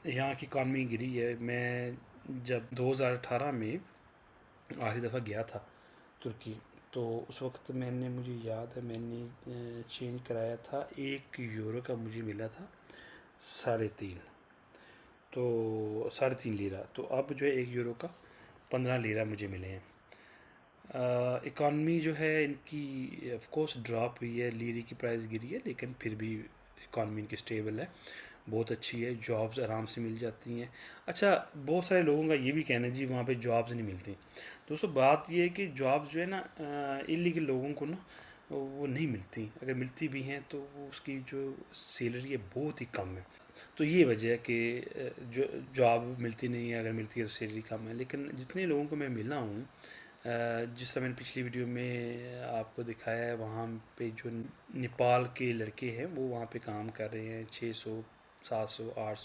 यहाँ की इकॉनमी गिरी है। मैं जब 2018 में आखिरी दफ़ा गया था तुर्की, तो उस वक्त मुझे याद है मैंने चेंज कराया था, 1 यूरो का मुझे मिला था 3.5। तो 3.5 लीरा। तो अब जो है 1 यूरो का 15 लीरा मुझे मिले हैं। इकॉनमी जो है इनकी ऑफ कोर्स ड्रॉप हुई है, लीरे की प्राइस गिरी है, लेकिन फिर भी इकॉनमी इनकी स्टेबल है, बहुत अच्छी है, जॉब्स आराम से मिल जाती हैं। अच्छा, बहुत सारे लोगों का ये भी कहना है जी वहाँ पे जॉब्स नहीं मिलती। दोस्तों बात ये है कि जॉब्स जो है ना, इलीगल लोगों को ना वो नहीं मिलती, अगर मिलती भी हैं तो वो उसकी जो सैलरी है बहुत ही कम है। तो ये वजह है कि जो जॉब मिलती नहीं है, अगर मिलती है तो सैलरी कम है। लेकिन जितने लोगों को मैं मिला हूँ, जिस तरह मैंने पिछली वीडियो में आपको दिखाया है, वहाँ पे जो नेपाल के लड़के हैं वो वहाँ पे काम कर रहे हैं, 600, 700, 800